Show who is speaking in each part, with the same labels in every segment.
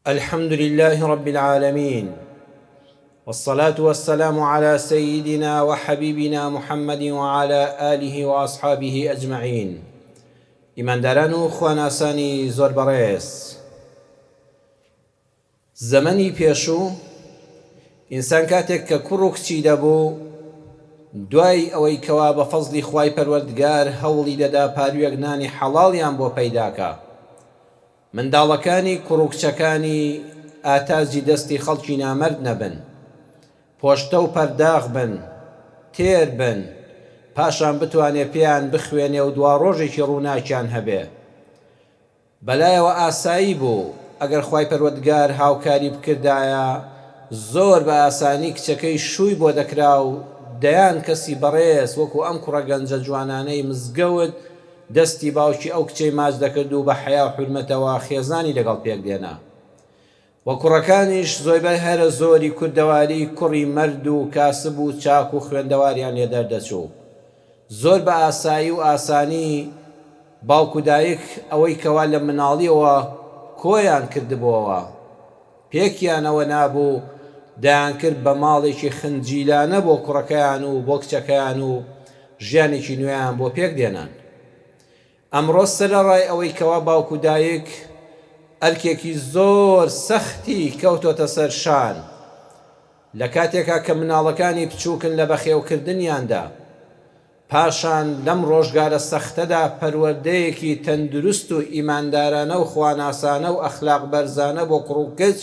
Speaker 1: الحمد لله رب العالمين، والصلاة والسلام على سيدنا وحبيبنا محمد وعلى آله وأصحابه أجمعين. ئیمانداران و خواناسانی زۆر بەڕێز، زەمەنی پێشوو ئینسان کاتێک کە کوڕ و کچی دەبوو، دوای ئەوەی کەوا بە فەزلی خوای پەروەردگار هەوڵی دەدا پارویەک نانی حەڵاڵیان بۆ پەیداکە، منداڵەکانی کوڕ و کچەکانی ئاتازی دەستی خەڵکی نامەرد نەبن، پۆشتە و پەرداغ بن، تێر بن، پاشان بتوانێ پێیان بخوێنێ و دوا ڕۆژێکی ڕووناکیان هەبێ. بەلایەوە ئاسایی بوو ئەگەر خوای پەروەردگار هاوکاری بکردایە، زۆر بە ئاسانی کچەکەی شووی بۆ دەکرا و دەیان کەسی بەڕێز وەکو ئەم کوڕە گەنجە جوانانەی مزگەوت دەستی باوکی ئەو کچەی ماچ دەکرد و بە حەیا و حورمەتەوە خێزانی لەگەڵ پێک دێنا. وە کوڕەکانیش زۆربەی هەرە زۆری کوردەواری کوڕی مەرد و کاسب و چاک و خوێندەواریان لێ دەردەچوو. زۆر بە ئاسایی و ئاسانی باوک و دایک ئەوەی کەوا لە مناڵیەوە کۆیان کردبووەوە، پێکیانەوە نابوو دایان کرد بە ماڵێکی خنجیلانە بۆ کوڕەکەیان و بۆ کچەکەیان و ژیانێکی نوێیان بۆ پێک دێنان. ئەمڕۆ سەرەڕای ئەوەی کەوا باوک و دایک ئەرکێکی زۆر سەختی کەوتۆتە سەر شان لە کاتێکا کە مناڵەکانی بچووکن لە بەخێوکردنیاندا، پاشان لەم ڕۆژگارە سەختەدا پەروەردەیەکی تەندروست و ئیماندارانە و خواناسانە و ئەخلاق بەرزانە بۆ کوڕ و کچ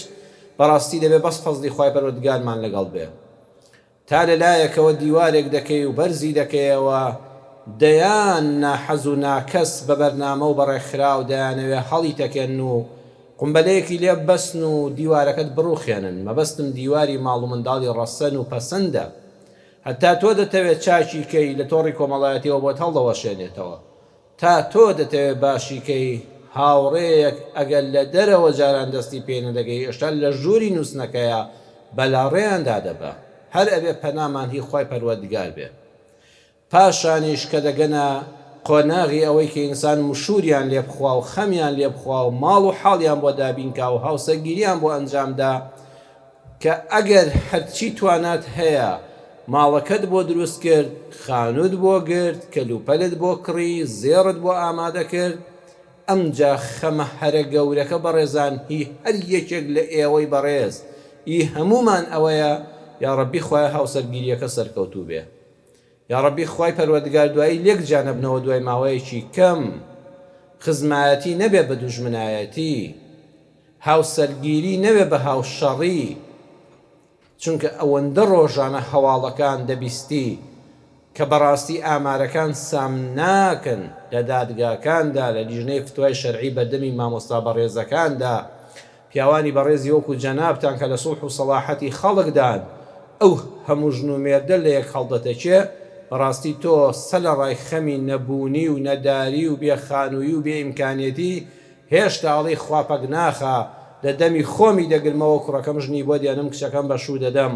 Speaker 1: بەڕاستی دەبێ بەس فەزلی خوای پەروەردگارمان لەگەڵ بێ. تا لەلایەکەوە دیوارێک دەکەی و بەرزی دەکەیەوە، دەیان ناحەز و ناکەس بە بەرنامە و بەڕێکخراو دەیانەوێ هەڵی تەکێن و قومبەلەیەکی لێ بەسن و دیوارەکەت بڕوخێنن. مەبەستم دیواری ماڵ و منداڵی ڕەسەن و پەسەندە، هەتا تۆ دەتەوێت چاکی کەی لە تۆڕی کۆمەڵایەتیەوە بۆت هەڵدەوەشێنێتەوە، تا تۆ دەتەوێت باشیکەی هاوڕێیەک ئەگەر لە دەرەوە جاران دەستی پێ نەدەگەی، ئێشتا لە ژووری نووسنەکەیە بەلاڕێیاندا دەبە، هەر ئەبێ پەنامان هی خوای پەروەردگار بێ. پاشانیش کە دەگەنە قۆناغی ئەوەی کە ئینسان مشوریان لێ بخوا و خەمیان لێ بخوا و ماڵ و حاڵیان بۆ دابینکا و هاوسەرگیریان بۆ ئەنجامدا، کە ئەگەر هەرچی توانات هەیە ماڵەکەت بۆ دروست کرد، خانووت بۆ گرت، کەلوپەلت بۆ کڕی، زێڕت بۆ ئامادە کرد، ئەمجا خەمە هەرە گەورەکە بەڕێزان هی هەر یەکێک لە ئێوەی بەڕێز هی هەمومان ئەوەیە یا ڕەبی خوای هاوسەرگیریەکە سەرکەوتوو بێ. یا ڕەبی خوای پەروەردگار دوایی لێک جانەبنەوە دوای ماوەیەکی کەم، خزمایەتی نەبێ بە دوژمنایەتی، هاوسەرگیری نەبێ بە هاوشەڕی، چونکە ئەوەندە ڕۆژانە هەواڵەکان دەبیستی کە بەڕاستی ئامارەکان سام ناکەن لە دادگاکاندا، لە لیژنەی فتوای شەرعی بەردەمی مامۆستا بەڕێزەکاندا، پیاوانی بەڕێزی وەکو جەنابتان کە لە سوڵح و سەڵاحەتی خەڵکدان ئەو هەموو ژن و مێردە لە یەک خەڵدەتەچێ، بەڕاستی تۆ سە لە ڕای خەمی نەبوونی و نەداری و بێخانووی و بێ ئیمکانیەتی هێشتا ئەڵی خواپەک ناخە، لە دەمی خۆمی دەگرمەوە کوڕەکەم ژنی بۆ دیانم کچەکەم بەشوو دەدەم،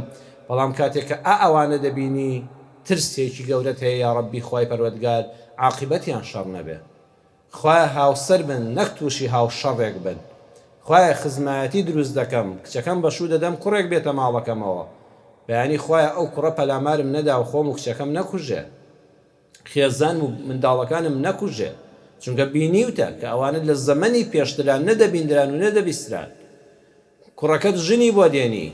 Speaker 1: بەڵام کاتێک کە ئەوانە دەبینی ترسێکی گەورەت هەیە یا ڕەبی خوای پەروەردگار عاقبەتیان شەڕ نەبێ. خوایە هاوسەر بن، نەک تووشی هاوشەڕێک بن. خوایە خزمایەتی دروست دەکەم، کچەکەم بەشوو دەدەم کوڕێک بێتە ماڵەکەمەوە، بەیانی خوایە ئەو کوڕە پەلامارم نەدا و خۆم و کچەکەم نەکوژێ، خێزان و منداڵەکانم نەکوژێ، چونکە بینیوتە کە ئەوانت لە زەمەنی پێشتران نەدەبیندران و نەدەبیستران. کوڕەکەت ژنی بۆ دێنی،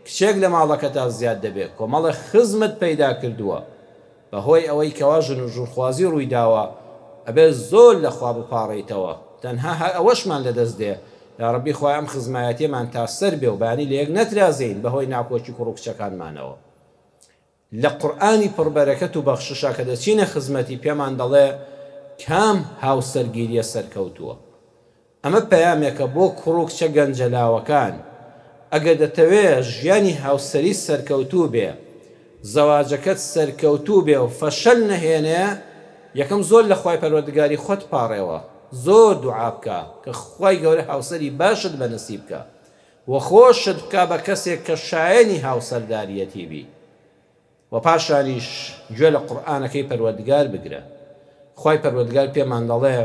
Speaker 1: کچێک لە ماڵەکەتا زیاد دەبێت، کۆمەڵە خزمت پەیدا کردووە، بەهۆی ئەوەی کەوا ژن و ژوورخوازی ڕووی داوە، ئەبێ زۆر لەخوا بپاڕیتەوە، تەنها ئەوەشمان لەدەست دێ. یا ڕەبی خوای ئەم خزمایەتیمان تا سەر بێ و بەیانی لە یەک نەترازین بەهۆی ناکۆکی کوڕ و کچەکانمانەوە. لە قورئانی پڕبەرەکەت و بەخششا کە دەچینە خزمەتی پێمان دەڵێ کام هاوسەرگیریە سەرکەوتووە. ئەمە پەیامێکە بۆ کوڕ و کچە گەنجەلاوەکان، ئەگەر دەتەوێت ژیانی هاوسەری سەرکەوتوو بێ، زەواجەکەت سەرکەوتوو بێ و فەشەل نەهێنێ، یەکەم زۆر لە خوای پەروەردگاری خۆت پاڕێەوە، زۆر دوعا بکە کە خوای گەورە هاوسەری باشت بەنسیب بکە و خۆشت بکە بە کەسێک کە شایەنی هاوسەرداریەتی بی. و پاشانیش گوێ لە قورئانەکەی پەروەردگار بگرە. خوای پەروەردگار پێمان دەڵێ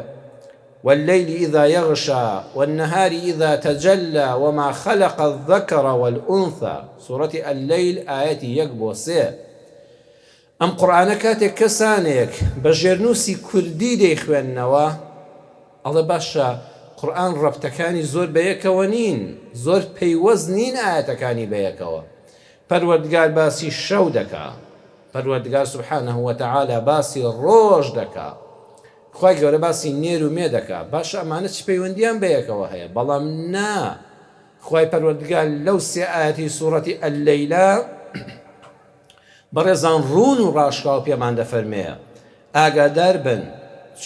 Speaker 1: والليل إذا يغشى والنهار إذا تجلى وما خلق الذكر والأنثى سورة الليل آية يقبو سي ئەم قورآنە کاتێک کەسانێک بە ژێرنووسی کوردی دەیخوێننەوە ئەڵێ باشە قورآن ڕەبتەکانی زۆر بەیەکەوە نین، زۆر پەیوەست نین ئاەتەکانی بەیەکەوە. پەروەردگار باسی شەو دەکا، پەروەردگار سوبحانەه وتەعالە باسی ڕۆژ دەکا، خوای گەورە باسی نێر و مێ دەکا. باشە ئەمانە چ پەیوەندیان بەیەکەوە هەیە؟ بەڵام نا، خوای پەروەردگار لەو سێ ئاەتی سوورەتی ئەللەیلا بەڕێزان ڕوون و ڕاشکاو پێمان دەفەرمێ ئاگادار بن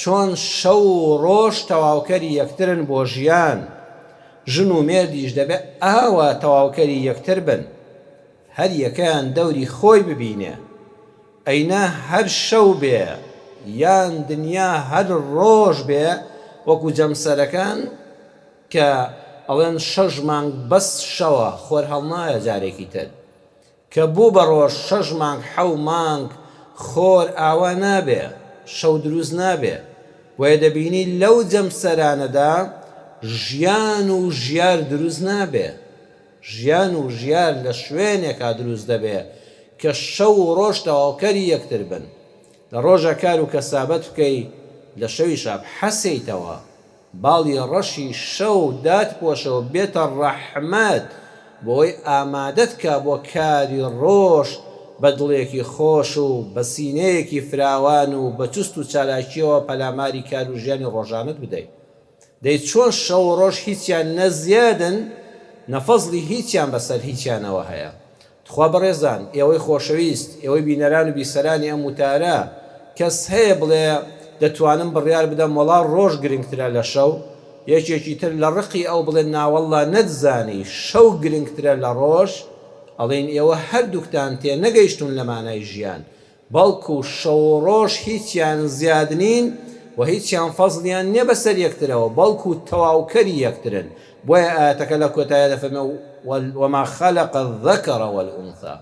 Speaker 1: چۆن شەو و ڕۆژ تەواوکەری یەکترن بۆ ژیان، ژن و مێردیش دەبێت ئاوا تەواوکەری یەکتر بن، هەر یەکەیان دەوری خۆی ببینێ. ئەینا هەر شەو بێ یان دنیا هەر ڕۆژ بێ، وەکو جەمسەرەکان کە ئەڵێن 6 مانگ بەس شەوە خۆر هەڵنایە جارێکی تر، کە بوو بە ڕۆژ 6 مانگ 7 مانگ خۆر ئاوا نابێ، شەو دروست نابێ. وێ دەبینی لەو جەمسەرانەدا ژیان و ژیار دروست نابێ، ژیان و ژیار لە شوێنێکا دروست دەبێ کە شەو و ڕۆژ تەواوکەری یەکتر بن. لە ڕۆژە کار و کەسابەت بکەی، لە شەویشا حەسەیتەوە، باڵی ڕەشی شەو دادپۆشەوە بێتە ڕەحمەت بۆی ئامادەت کە بۆ کاری ڕۆژ بە دڵێکی خۆش و بە سینەیەکی فراوان و بە چست و چالاکیەوە پەلاماری کار و ژیانی ڕۆژانت بدەیت. دەی چۆن شەو و ڕۆژ هیچیان نەزیادن، نەفەزلی هیچیان بەسەر هیچیانەوە هەیە. تخوا بەڕێزان، ئێوەی خۆشەویست، ئێوەی بینەران و بیسەرانی ئەم وتارە، کەس هەیە بڵێ دەتوانم بڕیار بدەم وەڵا ڕۆژ گرنگترە لە شەو؟ یەکێکی تر لە ڕقی ئەو بڵێن ناوەڵڵا نەتزانی شەو گرنگترە لە ڕۆژ؟ ئەڵێن ئێوە هەردووکتان تێ نەگەیشتون لە مانای ژیان، بەڵکو شەو و ڕۆژ هیچیان زیاد نین و هیچیان فەزلیان نییە بەسەر یەکترەوە، بەڵکو تەواوکەری یەکترن. بۆیە ئاەتەکە لە کۆتایە دەفەرمێ وما خلق الذكر والأنثى،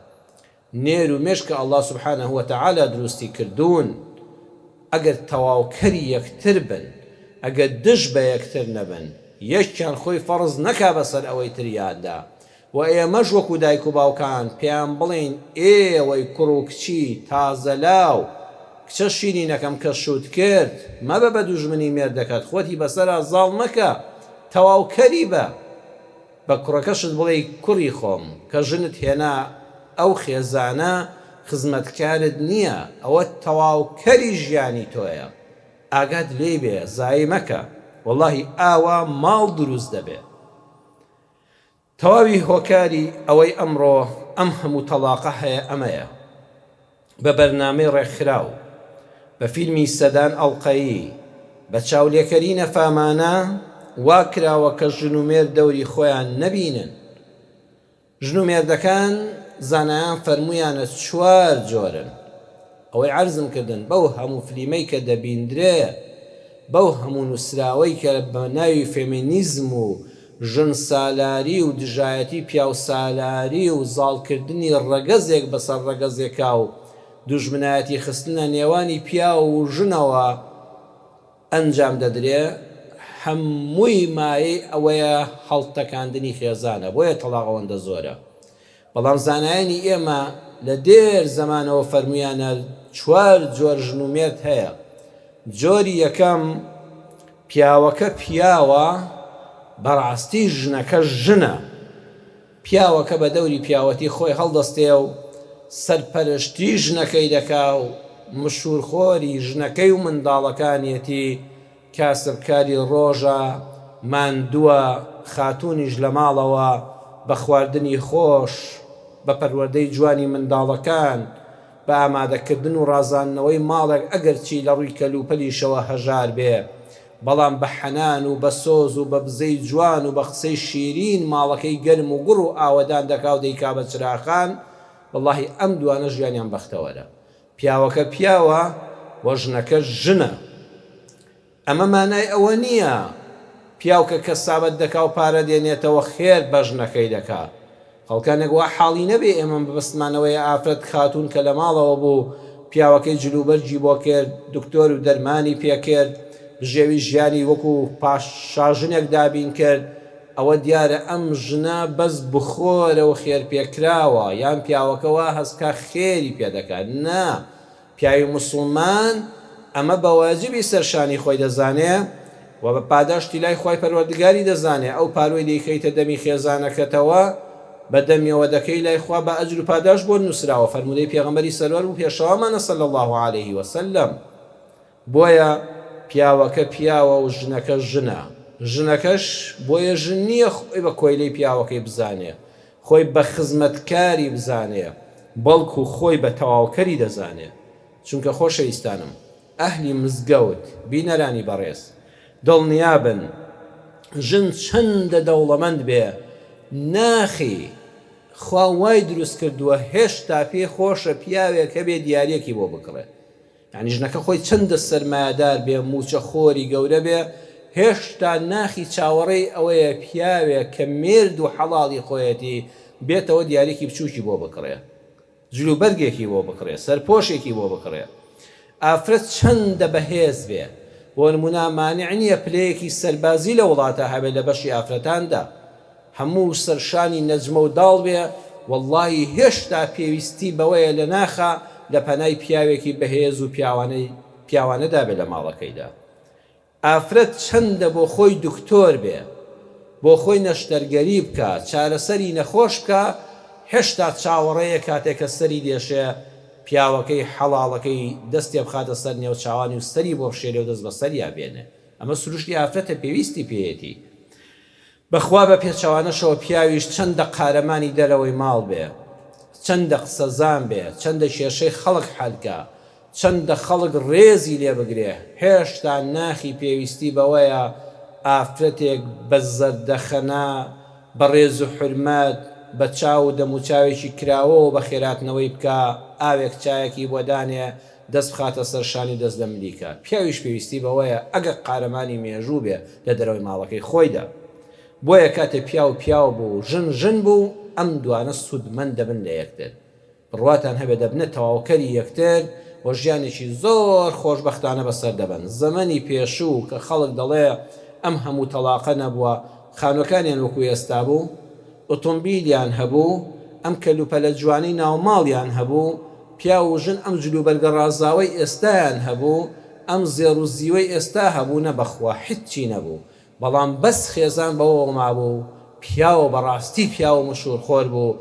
Speaker 1: نێر و مێشکە ئەڵڵا سوبحانەه وتەعالە دروستی کردوون ئەگەر تەواوکەری یەکتر بن، ئەگەر دژ بە یەکتر نەبن، یەکیان خۆی فەرز نەکا بەسەر ئەوەی تریاندا. و ئێمەش وەکو دایک و باوکان پێیان بڵین ئێوەی کوڕ و کچی تازەلاو، کچە شیرینەکەم کە شوت کرد مەبە بە دوژمنی مێردەکەت، خۆتی بەسەرا زاڵ مەکە، تەواوکەری بە. بە کوڕەکەشت بڵێ کوڕی خۆم، کە ژنت هێنا ئەو خێزانە خزمەتکارت نییە، ئەوە تەواوکەری ژیانی تۆیە، ئاگات لێ بێ، زایی مەکە، وەڵڵاهی ئاوا ماڵ دروست دەبێت. تەواوی هۆکاری ئەوەی ئەمڕۆ ئەم هەموو تەلاقە هەیە ئەمەیە، بە بەرنامەی ڕێکخراو، بە فیلمی سەدان ئەڵقەیی، بە چاولێکەری نەفامانە وا کراوە کە ژن و مێرد دەوری خۆیان نەبینن. ژن و مێردەکان زانایان فەرموویانە 4 جۆرن. ئەوەی عەرزم کردن بەو هەموو فلیمەی کە دەبیندرێ، بەو هەموو نووسراوەی کە بە ناوی فێمینیزم و ژن سالاری و دژایەتی پیاو سالاری و زاڵکردنی ڕەگەزێک بەسەر ڕەگەزێکا و دوژمنایەتی خستنە نێوانی پیا و ژنەوە ئەنجام دەدرێ، هەمووی مایەی ئەوەیە هەڵتەکاندنی خێزانە، بۆیە تەلاق ئەوەندە زۆرە. بەڵام زانایانی ئێمە لە دێر زەمانەوە فەرموویانە 4 جۆر ژن و مێرد هەیە. جۆری یەکەم، پیاوەکە پیاوە، بەڕاستی ژنەکە ژنە. پیاوەکە بە دەوری پیاوەتی خۆی هەڵدەستێ و سەرپەرشتی ژنەکەی دەکا و مشورخۆری ژنەکەی و منداڵەکانیەتی، کاسبکاری ڕۆژە، ماندووە، خاتونیش لە ماڵەوە بە خواردنی خۆش، بە پەروەردەی جوانی منداڵەکان، بە ئامادەکردن و ڕازاندنەوەی ماڵێک ئەگەرچی لە ڕووی کەلوپەلیشەوە هەژار بێ، بەڵام بە حەنان و بە سۆز و بە بزەی جوان و بە قسەی شیرین ماڵەکەی گەرم و گوڕ و ئاوەدان دەکا و دەیکا بە چراخان. وەڵڵاهی ئەم دوانە ژیانیان بەختەوەرە. پیاوەکە پیاوە و ژنەکە ژنە. ئەمە مانای ئەوە نییە پیاوکە کەسابەت دەکا و پارە دێنێتەوە خێر بە ژنەکەی دەکا. خەڵکانێک وا حاڵی نەبێ ئێمە بەبستمانەوەی ئافرەت خاتون کە لە ماڵەوە بوو، پیاوەکەی جلوبەرجی بۆ کرد، دکتۆر و دەرمانی پێکرد، ژێوی ژیانی وەکو پاشاژنێک دابین کرد ئەوە دیارە ئەم ژنە بەس بخۆرەوە خێر پێکراوە یان پیاوەکەوە هەستکە خێری پێدەکات نا پیاوی موسڵمان ئەمە بە واجبی سەرشانی خۆی دەزانێ و بە پاداشتی لای خۆی پەروەردگاری دەزانێ ئەو پاروی دەیکەیتە دەمی خێزانەکەتەوە بە دەمیەوە دەکەی لای خوا بە ئەجر و پاداش بۆ نووسراوە فەرمودەی پێغەمبەری سەرور و پێشەوامانە صلی الله عليه وسلم بۆیە پیاوەکە پیاوە و ژنەکە ژنە ژنەکەش بۆیە ژن نییە خۆی بە کۆیلەی پیاوەکەی بزانێ خۆی بە خزمەتکاری بزانێ بەڵکو خۆی بە تەواوکەری دەزانێ چونکە خۆشەویستانم ئەهلی مزگەوت بینەرانی بەڕێز دڵنیابن ژن چەندە دەوڵەمەند بێ ناخی خوا وای دروست کردووە هێشتا پێ خۆشە پیاوێک هەبێ دیارەکی بۆ بکڕێ یعنی ژنەکە خۆی چەندە سەرمایەدار بێ موچە خۆری گەورە بێ هێشتا ناخی چاوەڕێی ئەوەیە پیاوێک کە مێرد و حەڵاڵی خۆیەتی بێتەوە دیارێکی بچووکی بۆ بکڕێ جلوبەرگێکی بۆ بکڕێ سەرپۆشێکی بۆ بکڕێ ئافرەت چەندە بەهێز بێ بۆ نمونە مانع نییە پلەیەکی سەربازی لە وڵاتە هەبێت لە بەشی ئافرەتاندا هەموو سەرشانی نەجمە و داڵ بێ وەڵڵاهی هێشتا پێویستی بەوەیە لە ناخە لە پەنای پیاوێکی بەهێز و پیاوانەدا بێ لە ماڵەکەیدا ئافرەت چەندە بۆ خۆی دکتۆر بێ بۆ خۆی نەشتەرگەری بکە چارەسەری نەخۆش بکە هێشتا چاوەڕێیە کاتێکە سەری دێشێ پیاوەکەی حەڵاڵەکەی دەستی بخاتە سەر نێوچاوانی و سەری بۆ بشێرێ و دەست بە سەریا بێنێ ئەمە سروشتی ئافرەتە پێویستی پێیەتی بەخوا بە پێچەوانەشەوە پیاویش چەندە قارەمانی دەرەوەی ماڵ بێ چەندە قسەزان بێ چەندە کێشەی خەڵک حەلکە چەندە خەڵک ڕێزی لێ بگرێ هێشتا ناخی پێویستی بەوەیە ئافرەتێک بە زەردەخەنا بە ڕێز و حرمەت بە چاو و دەموچاوێکی کراوە و بە خێراتنەوەی بکە ئاوێک چایەکی بۆ دانێ دەست بخاتە سەرشانی دەست لە ملیکە پیاویش پێویستی بەوەیە ئەگەر قارەمانی مێژوو بێ لە دەرەوەی ماڵەکەی خۆیدا بۆیە کاتێ پیاو بوو ژن بوو ئەم دوانە سوودمەند دەبن لە یەکتر بڕواتان هەبێ دەبنە تەواوکەری یەکتر و ژیانێکی زۆر خۆشبەختانە بەسەر دەبن زەمەنی پێشوو کە خەڵک دەڵێ ئەم هەموو تەلاقە نەبووە خانوەکانیان وەکو ئێستا بوو ئۆتۆمبیلیان هەبوو ئەم کەلوپەلە جوانی ناوماڵیان هەبوو پیا و ژن ئەم جلوبەرگە ڕازاوەی ئێستایان هەبوو ئەم زێڕ و زیوەی ئێستا هەبوو نەبەخوا هیچی نەبوو بەڵام بەس خێزان بەوە مابوو پیاوە بەڕاستی پیاوە مشهورخۆر بوو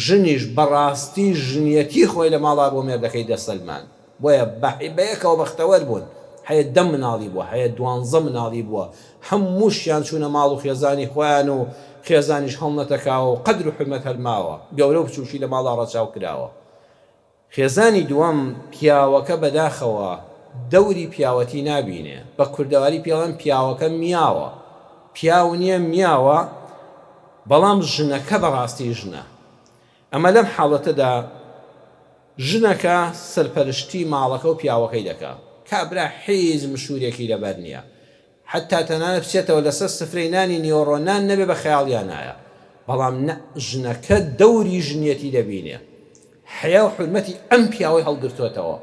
Speaker 1: ژنیش بەڕاستی ژنیەتی خۆی لە ماڵا بۆ مێردەکەی دەسەلمان بۆیە بەیەکەوە بەختەوەر بوون هەیە 10 مناڵی بووە هەیە 12 مناڵی بووە هەمووشیان چوونە ماڵ و خێزانی خۆیان و خێزانیش هەڵنەتەکاوە و قەدر و حرمەت هەرماوە گەورە و بچووشی لە ماڵا ڕەچاو کراوە خێزانی دووەم پیاوەکە بەداخەوە دەوری پیاوەتی نابینێ بە کوردەواری پێڵەن پیاوەکە میاوە پیاو نییە میاوە بەڵام ژنەکە بەڕاستی ژنە ئەمە لەم حاڵەتەدا ژنەکە سەرپەرشتی ماڵەکە و پیاوەکەی دەکا کابرا حیز مشورێکی لەبەر نییە حتا تەنانەت بچێتەوە لەسەر سفرەی نانی نیۆڕۆنان نەبێ بە خەیاڵیان نایە بەڵام ژنەکە دەوری ژنیەتی دەبینێ حیا و حرمەتی ئەم پیاوەی هەڵگرتوێتەوە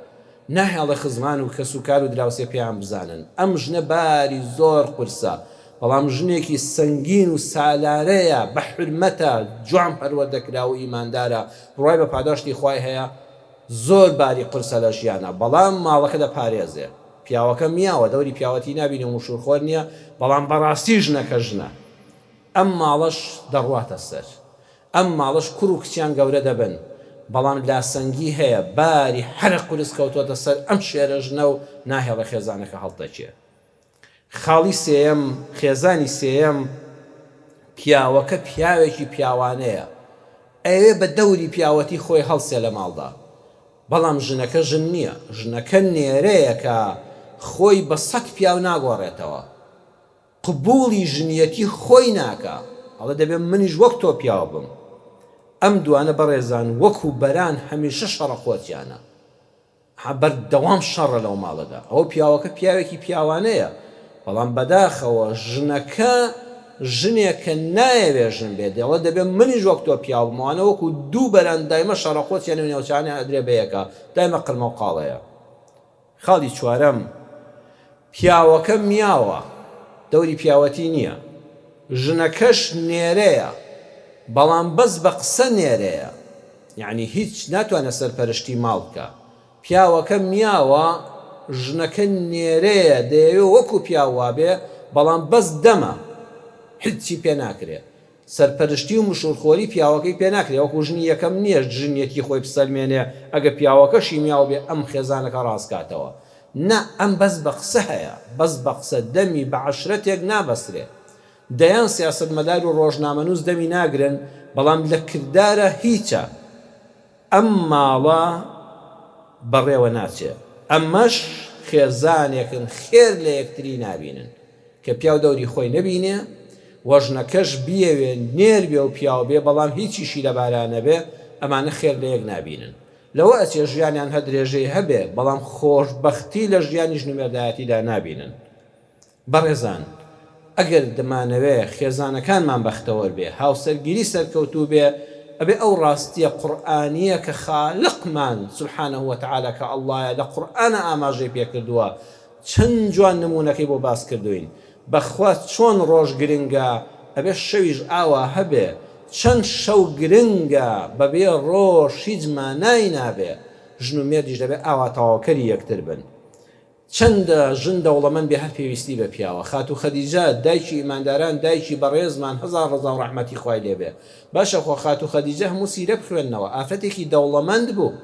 Speaker 1: ناهێڵە خزمان و کەس و کار و دراوسێ پێیان بزانن ئەم ژنە باری زۆر قورسە بەڵام ژنێکی سەنگین و سالارەیە بە حرمەتە جوان پەروەردەکرا و ئیماندارە ڕای بە پاداشتی خوای هەیە زۆر باری قورسە لە ژیانە بەڵام ماڵەکە دەپارێزێ پیاوەکە میاوە دەوری پیاوەتی نابینێ و مشهورخۆر نییە بەڵام بەڕاستی ژنەکە ژنە ئەم ماڵەش دەڕواتە سەر ئەم ماڵەش کوڕ و کچیان گەورە دەبن بەڵام لاسەنگی هەیە باری هەرە قورس کەوتوەتە سەر ئەم شێرە ژنە و ناهێڵە خێزانەکە هەڵدەچێ خاڵی سێیەم خێزانی سێیەم پیاوەکە پیاوێکی پیاوانەیە ئەوێ بە دەوری پیاوەتی خۆی هەڵسێ لە ماڵدا بەڵام ژنەکە ژن نییە ژنەکە نێرەیە کە خۆی بە 100 پیاو ناگۆڕێتەوە قبوڵی ژنیەتی خۆی ناکە ئەڵە دەبێت منیش وەک تۆ پیاو بم ئەم دوانە بەڕێزان وەکو بەران هەمیشە شەڕە خۆتیانە بەردەوام شەڕە لەو ماڵەدا ئەو پیاوەکە پیاوێکی پیاوانەیە بەڵام بەداخەوە ژنەکە ژنێکە نایەوێ ژن بێت دەڵە دەبێت منیش وەک تۆ پیاو بمانە وەکو دوو بەران دایمە شەڕە خۆتیان و نێوچانە ئەدرێ بەیەکە دایمە قرمە و قاڵەیە خاڵی چوارەم پیاوەکە میاوە دەوری پیاوەتی نییە، ژنەکەش نێرەیە بەڵام بەس بە قسە نێرەیە، یعنی هیچ ناتوانە سەرپەرشتی ماڵ بکە. پیاوەکە میاوە ژنەکە نێرەیە دەیەوێ وەکو پیاوە بێ بەڵام بەس دەمە هیچی پێ ناکرێت. سەرپەرشتی و مشورخۆری پیاوەکەی پێ ناکرێت، وەکو ژنی یەکەم نییە ژنیەتی خۆی بسەلمێنێ ئەگە پیاوەکەشی میاو بێ ئەم خێزانەکە ڕاستکاتەوە. نا ئەم بەس بە قسە هەیە، بەس بە قسە دەمی بە عەشرەتێک نابەسرێت. دەیان سیاسەتمەدار و ڕۆژنامەنووس دەمی ناگرن بەڵام لە کردارە هیچە. ئەم ماڵە بەڕێوە ناچێت. ئەمەش خێزانێکن خێر لە یەکتری نابینن کە پیاو دەوری خۆی نەبینێ وەژنەکەش بیەوێ نێر بێ و پیاو بێ بەڵام هیچیشی لە بارانە بێ، ئەمانە خێر لە یەک نابینن. لەوە ئەچێ ژیانیان هە درێژەی هەبێ بەڵام خۆشبەختی لە ژیانی ژنومێردایەتیدا نابینن. بەڕێزان، ئەگەر دەمانەوێ خێزانەکانمان بەختەوەر بێ، هاوسەرگیری سەرکەوتوو بێ، ئەبێ ئەو ڕاستیە قورئانیە کە خالقمان سبحانه وتعالى کە ئەڵڵایە لە قورئانە ئاماژەی پێ کردووە. چەند جوان نمونەکەی بۆ باس کردوین. بەخوا چۆن ڕۆژ گرنگە ئەبێ شەویش ئاوا هەبێ، چەند شەو گرنگە بەبێ ڕۆژ هیچ مانای نابێ. ژن و مێردیش دەبێ ئاوا تەواوکەری یەکتر بن. چەندە ژن دەوڵەمەند بێ هەر پێویستی بە پیاوە. خاتو خەدیجە دایکی ئیمانداران، دایکی بەڕێزمان، هەزار ڕەزا و ڕەحمەتی خوای لێبێ. باشە خۆ خاتو خەدیجە هەموو سیرە بخوێننەوە، ئافرەتێکی دەوڵەمەند بوو،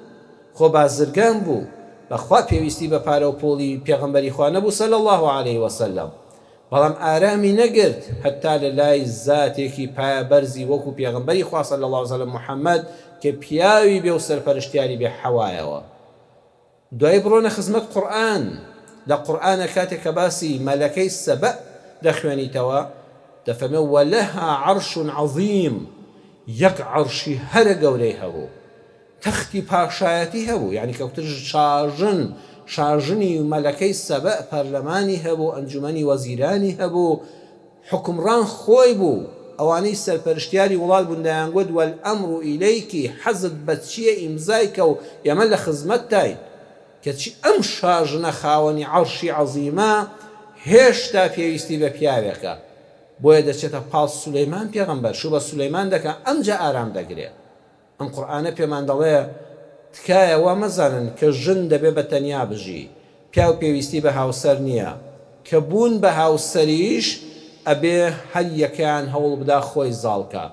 Speaker 1: خۆ بازرگان بوو، بەخوا پێویستی بە پارە و پۆڵی پێغەمبەری خوا نەبوو صلی الله عليه وسلم، بەڵام ئارامی نەگرت هەتا لە لای زاتێکی پایە بەرزی وەکو پێغەمبەری خوا صلی الله عليه وسلم محەممەد کە پیاوی بێ و سەرپەرشتیاری بێ حەوایەوە. دوای بڕۆنە خزمەت قورئان. لە قورئانە کاتێک کە باسی مەلەکەی سەبە دەخوێنیتەوە دەفەرمێ وەلەها عەرش عەظیم، یەک عەرشی هەرە گەورەی هەبوو، تەختی پاشایەتی هەبوو، یعنی کەوتر شاژنی مەلەکەی سەبە پەرلەمانی هەبوو، ئەنجومەنی وەزیرانی هەبوو، حکمڕان خۆی بوو، ئەوانەی سەرپەرشتیاری وڵات بوون دەیانگوت وەلئەمڕ ئیلەیکی، حەزت بە چییە ئیمزایکە و ئێمە لە خزمەتتاین. کەچی ئەم شاژنە خاوەنی عەرشی عەظیمە هێشتا پێویستی بە پیاوێکە، بۆیە دەچێتە پاڵ سولەیمان پێغەمبەر، شو بە سولەیمان دەکە، ئەمجا ئارام دەگرێت. ئەم قورئانە پێمان دەڵێ تکایە وا مەزانن کە ژن دەبێ بە تەنیا بژی، پیاو پێویستی بە هاوسەر نییە، کە بوون بە هاوسەریش ئەبێ هەر یەکیان هەوڵ بدا خۆی زاڵکە.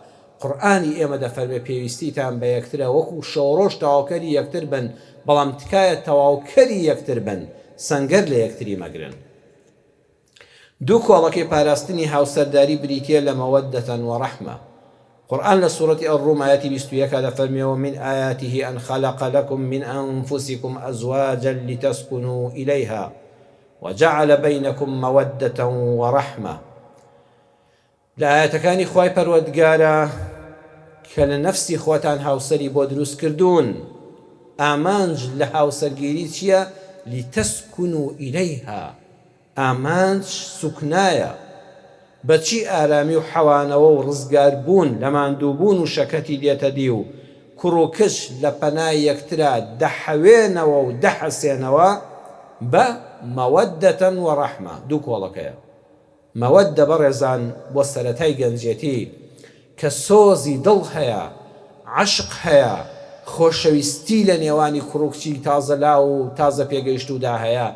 Speaker 1: قورئانی ئێمە دەفەرمێ پێویستیتان بە یەکترە وەکو شەوڕۆژ تەواوکەری یەکتر بن، بەڵام تکایە تەواوکەری یەکتر بن، سەنگەر لە یەکتری مەگرن. دوو کۆڵەکەی پاراستنی هاوسەرداری بریتیە لە مەوەدەتەن وەڕەحمە. قرآن لسورة الروم آياتي بيستويك هذا فرمي ومن آياته أن خلق لكم من أنفسكم أزواجا لتسكنوا إليها وجعل بينكم مودة ورحمة. لآيات كان خواي پروردگارا كان نفسي خواتان هاوسري بودروس كردون آمانج لهاوسرگيري چيا لتسكنوا إليها، آمانج سكنايا بەچی ئارامی و حەوانەوە و ڕزگار بوون لە ماندووبوون و شەکەتی دێتە دی و کوڕ و کچ لە پەنای یەکترا دەحەوێنەوە و دەحەسێنەوە بە مەوەدەتەن و ڕەحمە. دوو کۆڵەکەیە. مەوەدە بەڕێزان بۆ سەرەتای گەنجێتی کە سۆزی دڵ هەیە، عەشق هەیە، خۆشەویستی لە نێوانی کوڕ و کچی تازە لا و تازە پێگەیشتوودا هەیە،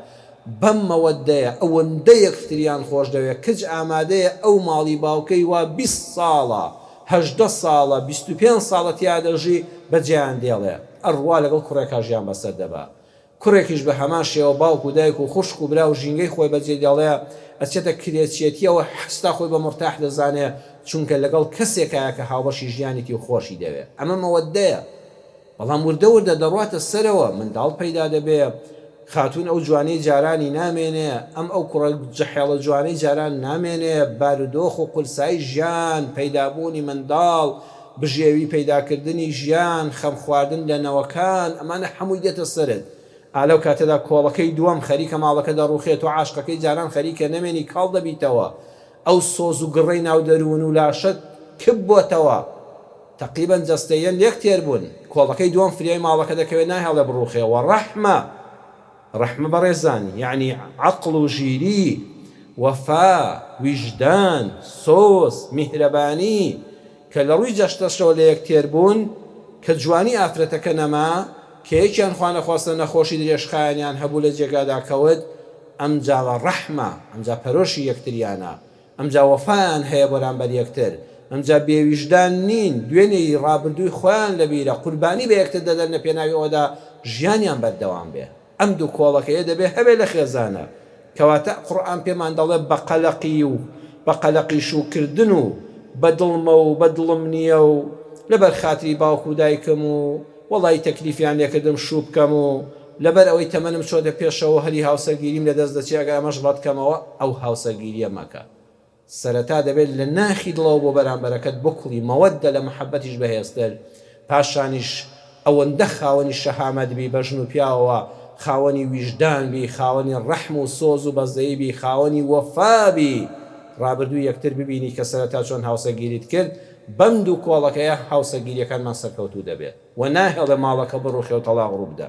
Speaker 1: بەم مەوەدەیە ئەوەندە یەکتریان خۆش دەوێت. کچ ئامادەیە ئەو ماڵی باوکەی وا 20 ساڵە 18 ساڵە 25 ساڵە تیا دەژی بەجێیان دێڵێ، ئەڕوا لەگەڵ کوڕێکا ژیان بەسەر دەبا. کوڕێکیش بە هەمان شێوە باوک و دایک و خوشک و برا و ژینگەی خۆی بەجێ دێڵێ، ئەچێتە کرێچێتیەوە حستا خۆی بە مرتاح دەزانێ چونکە لەگەڵ کەسێکایە کە هاوبەشی ژیانێتی و خۆشی دەوێت. ئەمە مەوەدەیە. بەڵام وردە وردە دەڕواتە سەرەوە، منداڵ پەیدا دەبێ، خاتون ئەو جوانەی جارانی نامێنێ، ئەم ئەو کوڕە جەحێڵە جوانەی جاران نامێنێ، بارودۆخ و قورسایی ژیان، پەیدابوونی منداڵ، بژێوی پەیداکردنی ژیان، خەم خواردن لە نەوەکان، ئەمانە هەمووی دێتە سەرت. ئالەو کاتەدا کۆڵەکەی دووەم خەریکە ماڵەکە دەڕوخێت و عاشقەکەی جاران خەریکە نەمێنی کاڵ دەبیتەوە، ئەو سۆز و گڕەی ناو دەروون و لاشت کب بۆتەوە، تەقریبەن جەستەیەن لێک تێر بوون. کۆڵەکەی دووەم فریای ماڵەکە دەکەوێت ناهێڵە بڕوخێەوە. ڕەحمە ڕەحمە بەڕێزانی یعنی عەقڵ و ژیری، وەفا، ویژدان، سۆز، میهرەبانی کە لە ڕووی جەشتەشەوە لە یەکتێر بوون کە جوانی ئافرەتەکە نەما کە یەکیان خوا نەخواستە نەخۆشی درێژخایانیان هەبوو لە جێگادا کەوت، ئەمجاوە ڕەحمە، ئەمجا پەرۆشی یەکتریانە، ئەمجا وەفایان هەیە بەرامبەر یەکتر، ئەمجا بێویژدان نین، دوێنێی ڕابردووی خۆیان لەبیرە، قوربانی بە یەکتر دەدەن لە پێناوی ئەوەدا ژیانیان بەردەوام بێ. ئەم دوو کۆڵەکەیە دەبێ هەبێ لە خێزانە، کەواتە قورئان پێمان دەڵێ بە قەلەقی و بە قەلەقی شوکردن و بە دڵمە و بە دڵم نییە و لەبەر خاتری باوکو و دایکم و وەڵی تەکلیفیان لێکردم شوو بکەم و لەبەر ئەوەی تەمەنم چۆتە پێشەوە هەری هاوسەرگیریم لە دەست دەچێت ئەگەر ئەمەش ڕەتکەمەوە ئەو هاوسەرگیریە مەکە. سەرەتا دەبێت لە ناخی دڵەوە بۆ بەرامبەرەکەت بکڵی مەوەدە لە مەحەبەتیش بەهێزتر، پاشانیش ئەوەندە خاوەنی شەهامەت بی بە ژن و پیاوەوە، خاوەنی ویژدان بی، خاوەنی ڕەحم و سۆز و بەزەیی بی، خاوەنی وەفا بی، ڕابردوو یەکتر ببینی کە سەرەتا چۆن هاوسەرگیریت کرد، بەم دوو کۆڵەکەیە هاوسەرگیریەکانمان سەرکەوتوو دەبێت و ناهێڵێ ماڵەکە بڕۆخێ و تەلاق ڕوو بدە.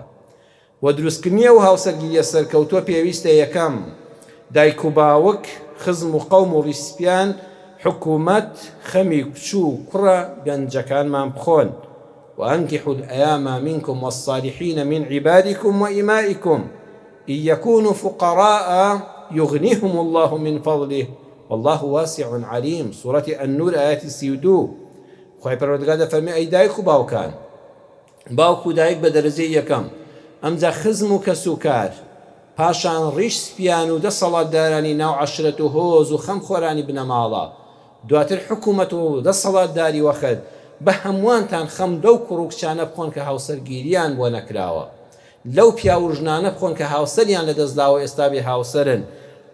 Speaker 1: و دروستکردنیە و هاوسەرگیریە سەرکەوتووە پێویستە یەکەم دایک و باوک، خزم و قەوم و ڕیسپیان، حکوومەت، خەمی کچوو کوڕە گەنجەکانمان بخۆن. وأنكحوا الأيام منكم والصالحين من عبادكم وإمائكم إن يكونوا فقراء يغنيهم الله من فضله والله واسع عليم. سورة النور آيات 32. خواهی پەروەردگار دەفەرمێ ئەی دایک و باوکان، باوک و دایک بە دەرەجەی یەکەم، ئەمجا خزم و کەسوکار، پاشان ڕیش سپیان و دەسەڵاتدارانی ناو عەشرەت و هۆز و خەمخۆرانی بنەماڵە، دواتر حکوومەت و دەسەڵاتداری وەخت، بە هەمووانتان خەم دە و کوڕ و کچانە بخۆن کە هاوسەرگیریان بۆ نەکراوە، لەو پیا و ژنانە بخۆن کە هاوسەریان لەدەستداوە ئێستا بێ هاوسەرن،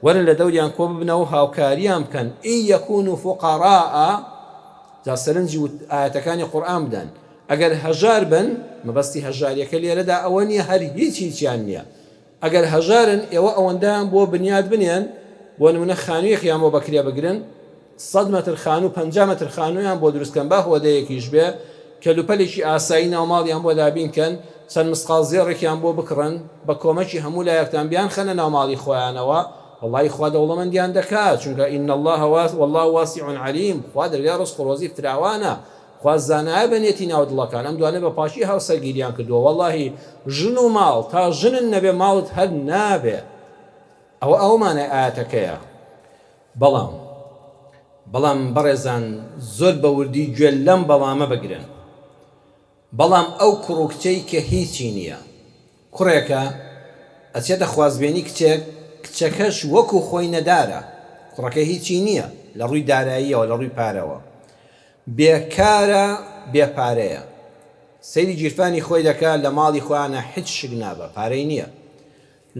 Speaker 1: وەرن لە دەوریان کۆ ببنەوە هاوکاریان بکەن. ئین یەکونوا فوقەراء، جا سەرنجی ئاەتەکانی قورئان بدەن، ئەگەر هەژار بن، مەبەستی هەژاریەکە لێرەدا ئەوە نییە هەر هیچیان نییە، ئەگەر هەژارن ئێوە ئەوەندەیان بۆ بنیاد بنێن، بۆ نمونە خانوویەکیان بۆ بەکرێ بگرن، 100 مەتر خانوو 50 مەتر خانوویان بۆ دروستکەن با هۆدەیەکیش بێ، کەلوپەلێکی ئاسایی ناوماڵیان بۆ دابینکەن، چەند مسقال زێڕێکیان بۆ بکڕن، بە کۆمەکی هەموو لایەکتان بیان خەنە ناوماڵی خۆیانەوە، وەڵڵی خوا دەوڵەمەندیان دەکات، چونکە ئین الله والله واسع علیم، خوا دەرگای ڕزق و ڕۆزی فراوانە، خوا زانایە بەنێتی ناو دڵەکان. ئەم دوانە بە پاشی هاوسەرگیریان کردووە، وەڵڵاهی ژن و ماڵ تا ژنن نەبێ ماڵت هەر نابێ. ئەومانە ئاەتەکەیە. بەڵام بەڕێزان زۆر بە وردی گوێ لەم بەڵامە بگرن. بەڵام ئەو کوڕ و کچەی کە هیچی نییە، کوڕێکە ئەچێتە خوازبێنی کچێک، کچەکەش وەکو خۆی نەدارە، کوڕەکە هیچی نییە لە ڕووی داراییەوە، لە ڕووی پارەوە، بێکارە بێپارەیە، سەیری گیرفانی خۆی دەکات، لە ماڵی خۆیانە هیچ شک نابە، پارەی نییە،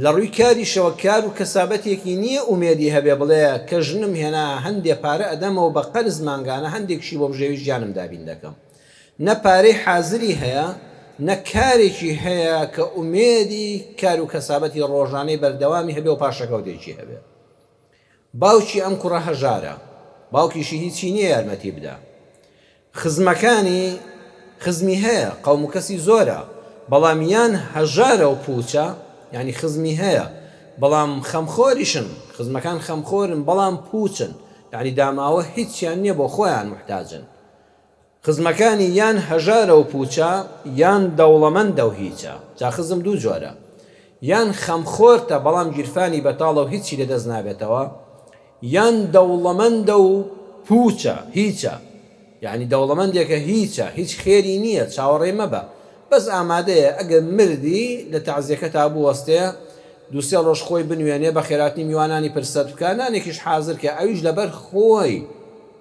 Speaker 1: لە ڕووی کاریشەوە کار و کەسابەتێکی نییە ئومێدی هەبێ بڵێ کە ژنم هێنا هەندێک پارە ئەدەمەوە بە قەرز مانگانە هەندێکشی بۆ بژێوی ژیانم دابین دەکەم، نە پارەی حازری هەیە، نە کارێکی هەیە کە ئومێدی کار و کەسابەتی ڕۆژانەی بەردەوامی هەبێ و پاشەکەوتێکی هەبێ. باوکی ئەم کوڕە هەژارە، باوکیشی هیچی نییە یارمەتی بدا، خزمەکانی خزمی هەیە، قەوم و کەسی زۆرە، بەڵام یان هەژارە و پوچە، یعنی خزمی هەیە بەڵام خەمخۆریشن، خزمەکان خەمخۆرن بەڵام پوچن، یعنی داماوە هیچیان نییە بۆ خۆیان محتاجن. خزمەکانی یان هەژارە و پوچە، یان دەوڵەمەندە و هیچە. جا خزم دوو جۆرە، یان خەمخۆرتە بەڵام گیرفانی بەتاڵە و هیچی لەدەست نابێتەوە، یان دەوڵەمەندە و پوچە هیچە، یعنی دەوڵەمەندێکە هیچە، هیچ خێری نییە، چاوەڕێ مەبە، بەس ئامادەیە ئەگەر مردی لە تەعزیەکە تا بوو وەستەیە دووسێ ڕۆژ خۆی بنوێنێ بە خێراتنی میوانانی پرسەت بکە، نانێکیش حازر کە ئەویش لەبەر خۆی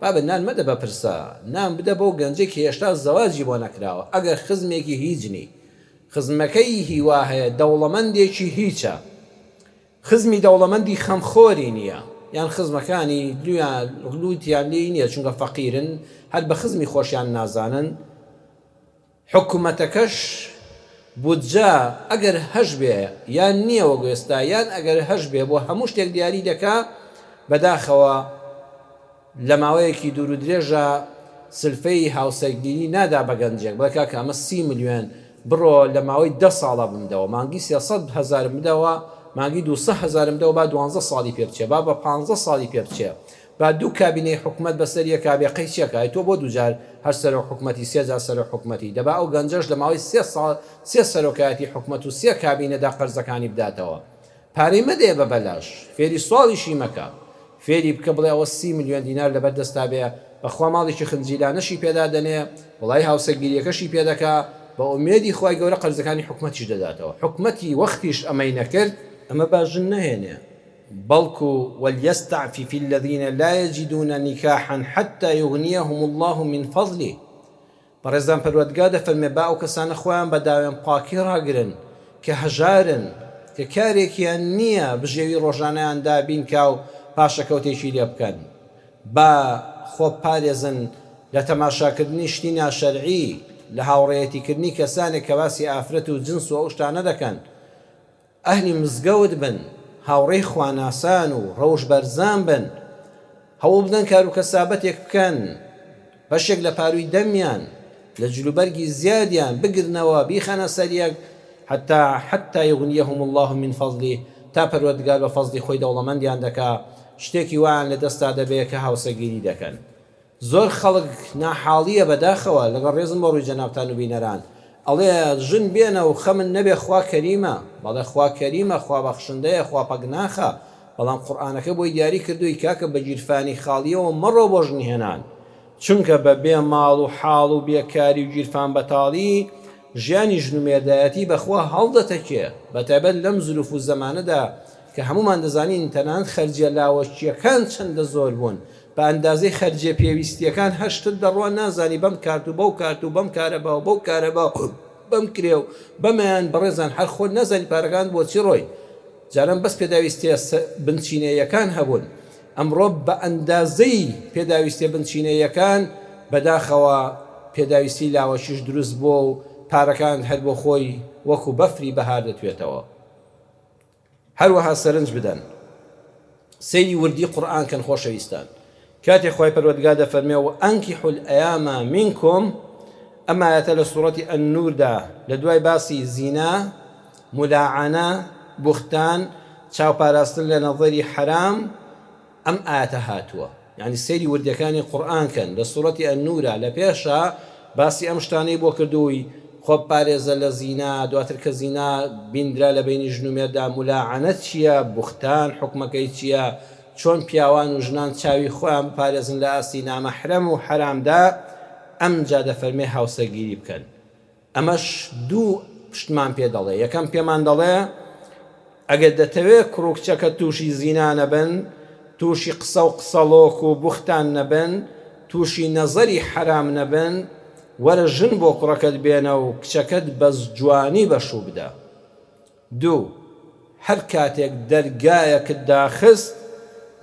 Speaker 1: بابە نان مەدە بە پرسە، نان بدە بۆ گەنجێک هێشتا زەواجی بۆ نەکراوە. ئەگەر خزمێکی هیچنی، خزمەکەی هیوا هەیە، دەوڵەمەندێکی هیچە، خزمی دەوڵەمەندی خەمخۆری نییە، یان خزمەکانی لووتیان لێی نییە چونکە فەقیرن، هەر بە خزمی خۆشیان نازانن. حکوومەتەکەش بودجا ئەگەر هەش بێ یان نییە وەگوێستا، یان ئەگەر هەش بێ بۆ هەموو شتێک دیاری دەکا، بەداخەوە لە ماوەیەکی دوور و درێژە سلفەی هاوسەرگیری نادا بە گەنجێک، بڵێ کاکە ئەمە 30 ملیۆن بڕۆ لە ماوەی 10 ساڵە بمدەوە، مانگی 300,000 بدەوە، مانگی 200,000 بدەوە، با 12 ساڵی پێ بچێ، با بە 15 ساڵی پێ بچێ، با دوو کابینەی حکومەت بەسەر یەک کابێقەی چێکە تۆ بۆ دووجار هەر سەرۆک حکومەتی 3 جار سەرۆک حکومەتی دەبا ئەو گەنجەش لە ماوەی 3 ساڵ 3 سەرۆکایەتی حکومەت و 3 کابینەدا قەرزەکانی بداتەوە. پارەی مەدێ بە بەلاش، فێری سواڵیشی مەکە، فێری بکە بڵێ ئەوە 30 میلیۆن دینار لەبەردەستا بێ، بەخوا ماڵێکی خنجیلانەشی پێدا دەنێ، وڵای هاوسەرگیریەکەشی پێدەکا، بە ئومێدی خوای گەورە قەرزەکانی حکومەتیش دەداتەوە. حکومەتی وەختیش ئەمەی نەکرد، ئەمە باشن نەهێنێ، بەڵکو وەلیەستەعفف الذین لا یەجیدون نکاحا حتى یغنیهم الله من فضله. بەڕێزان پەروەردگار دەفەرمێ با ئەو کەسانە خۆیان بە داوێن پاکی ڕاگرن کە هەژارن، کە کارێکیان نییە بژێوی ڕۆژانەیان دابین کا و پاشەکەوتێکی لێ بکەن، با خۆ پارێزن لە تەماشاکردنی شتی ناشەرعی، لە هاوڕێیەتیکردنی کەسانێک کە باسی ئافرەت و جنس و ئەو شتانە دەکەن، ئەهلی مزگەوت بن، هاوڕێی خواناسان و ڕەوش بەرزان بن، هەوڵ بدەن کار و کەسابەتێک بکەن، بەشێک لە پاروی دەمیان لە جلوبەرگی زیادیان بگرنەوە بیخەنە سەریەک حتى یغنیهم الله من فضله، تا پەروەردگار بە فەزلی خۆی دەوڵەمەندیان دەکا، شتێکی وایان لە دەستا دەبێت کە هاوسەگیری دەکەن. زۆر خەڵک ناحاڵیە بەداخەوە لەگەڵ ڕێزم بۆ ڕووی جەنابتان و بینەران، ئەڵێ ژن بێنە و خەمن نەبێ خوا کەریمە، بەڵێ خوا کەریمە، خوا بەخشندەیە، خوا پەکناخە، بەڵام قورئانەکە بۆی دیاری کردووی کاکە بە گیرفانی خاڵیەوە مەڕۆ بۆ ژنی هێنان، چونکە بە بێ ماڵ و حاڵ و بێکاری و گیرفان بەتاڵی ژیانی ژن و مێردایەتی بەخوا هەڵدەتەکێ، بەتایبەت لەم زلوف و زەمانەدا کە هەمومان دەزانین تەنانەت خەرجیە لاوەشیەکان چەندە زۆر بوون، بە ئەندازەی خەرجیە پێویستیەکان هەشتت دەڕوە نازانی بەم کارت و بەو کارت و بەم کارە بە و بەو کارە بە بەم کرێ و بەمەیان بەڕێزان هەر خۆ نەزانی پارەکان بۆچی ڕۆی. جاران بەس پێداویستێ بنچینەیەکان هەبوون، ئەمڕۆ بە ئەندازەی پێداویستێ بنچینەیەکان بەداخەوە پێداویستی لاوەشیش دروست بووە و پارەکان هەر بۆ خۆی وەکو بەفری بەهار دەتوێتەوە. هەروەها سەرنج بدەن، سەیری وردی قورئان کەن خۆشەویستان، کاتێک خوای پەروەردگار دەفەرمێ و ئەنکیحوا الئەیامە منکم، ئەم ئایەتە لە سوورەتی ئەننووردا لە دوای باسی زینا، مولاعانە، بوختان، چاوپاراستن لە نەظەری حەرام، ئەم ئایەتە هاتووە. یعنی سەیری وردەکانی قورئان کەن لە سوورەتی ئەننوورە، لە پێشە باسی ئەم شتانەی بۆ کردووی خۆ پارێزە لە زینا، دواتر کە زینا بیندرا لە بینی ژن و مێردا، مولاعانەت چییە، بوختان حکمەکەی چییە، چۆن پیاوان و ژنان چاوی خۆیان بپارێزن لە ئاستی نامەحرەم و حەرامدا، ئەمجا دەفەرمێ هاوسەگیری بکەن. ئەمەش دوو پشتمان پێ دەڵێ، یەکەم پێمان دەڵێ ئەگەر دەتەوێت کوڕ و کچەکە تووشی زینا نەبن، تووشی قسە و قسەڵۆک و بوختان نەبن، تووشی نەزەری حەرام نەبن، وەرە ژن بۆ کوڕەکەت بێنە و کچەکەت بە جوانی بەشوو بدە. دوو، هەر کاتێک دەرگایەکت داخست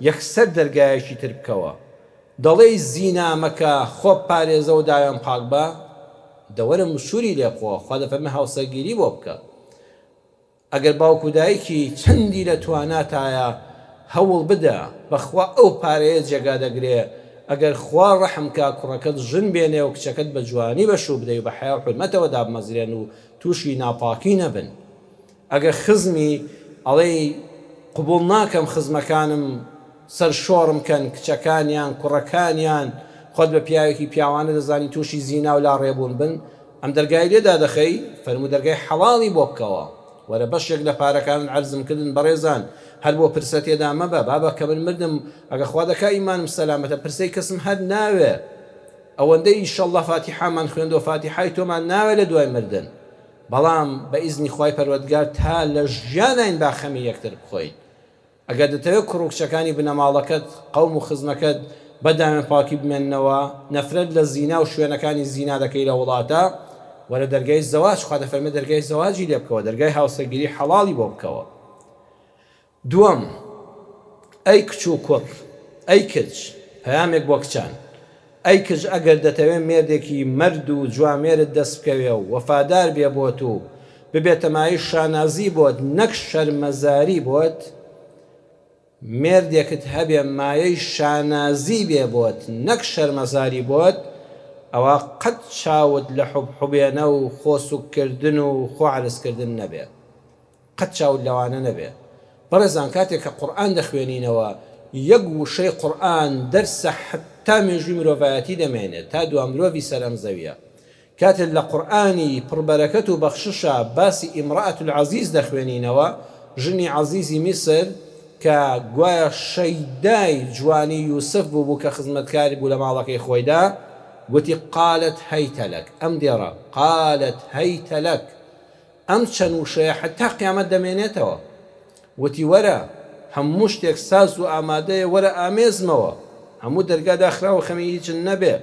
Speaker 1: یەکسەر دەرگایەکی تر بکەوە، دەڵێی زینا مەکە، خۆ پارێزە و داوێن پاک بە، دەوەرە مشوری لێ بخۆ، خوا دەفەرمێ هاوسەرگیری بۆ بکە. ئەگەر باوکو دایکی چەندی لە تواناتایە هەوڵ بدە، بەخوا ئەو پارەیە جێگا دەگرێ، ئەگەر خوا ڕەحم کا کوڕەکەت ژن بێنێ و کچەکەت بە جوانی بەشوو بدەی و بە حیا و حورمەتەوە دابمەزرێن و تووشی ناپاکی نەبن. ئەگەر خزمی ئەڵێی قبوڵ ناکەم خزمەکانم سەر شۆڕم کەن، کچەکانیان کوڕەکانیان، خۆت بە پیاوێکی پیاوانە دەزانی تووشی زینا و لا ڕێبوون بن، ئەم دەرگای لێدا دەخەی، فەرموو دەرگای حەڵاڵی بۆ بکەوە، وەرە بەشێک لە پارەکان عەرزم کردن بەڕێزان، هەر بۆ پرسە تێدا مەبە، بابە کە من مردم ئەگە خوا دەکا ئیمانم سەلامەتە پرسەی کەسم هەر ناوێ، ئەوەندەی ئینشەڵڵا فاتیحامان خوێندەوە فاتیحای تۆمان ناوێ لە دوای مردن، بەڵام بە ئیزنی خوای پەروەردگار تا لە ژیانین با خەمی یەکتر بخۆیت. ئەگەر دەتەوێت کوڕ و کچەکانی بنەماڵەکەت، قەوم و خزمەکەت بەدامێن پاکی بمێننەوە، نەفرەت لە زینا و شوێنەکانی زینا دەکەی لە وڵاتە، وەرە دەرگای زەواج، خوا دەفەرمێ دەرگای زەواجی لێ بکەوە، دەرگای هاوسەرگیری حەڵاڵی بۆ بکەوە. دووەم، ئەی کچ و کوڕ، ئەی کچ، پەیامێک بۆ کچان، ئەی کچ ئەگەر دەتەوێت مێردێکی مەرد و جوامێرت دەست بکەوێ و وەفادار بێ بۆت و ببێتە مای شانازی بۆت نەک شەرمەزاری بۆت، مێردێکت هەبێ مایەی شانازی بێ بۆت نەک شەرمەزاری بۆت، ئەوە قەت چاوت لە حوبحوبێنە و خۆسوکردن و خۆعرزکردن نەبێ، قەت چاوت لەوانە نەبێ. بەڕێزان کاتێک کە قورئان دەخوێنینەوە یەک وشەی قورئان دەرسە حتا مێژووی مرۆڤایەتی دەمێنێت تا دوا مرۆڤی سەرەم زەویە. کاتێک لە قورئانی پڕبەرەکەت و بەخششە باسی ئیمرأەت العەزیز دەخوێنینەوە، ژنی عەزیزی میسر کە گوایە شەیدای جوانی یوسف بوو کە خزمەتکاری بوو لە ماڵەکەی خۆیدا، گوتی قالت هەیتە لەک، ئەم دێڕە قالت هەیتە لەک، ئەم چەند وشەیە حتا قیامەت دەمێنێتەوە. وتی وەرە هەموو شتێک ساز و ئامادەیە، وەرە ئامێزمەوە، هەموو دەرگا داخراوە خەمی هیچن نەبێ.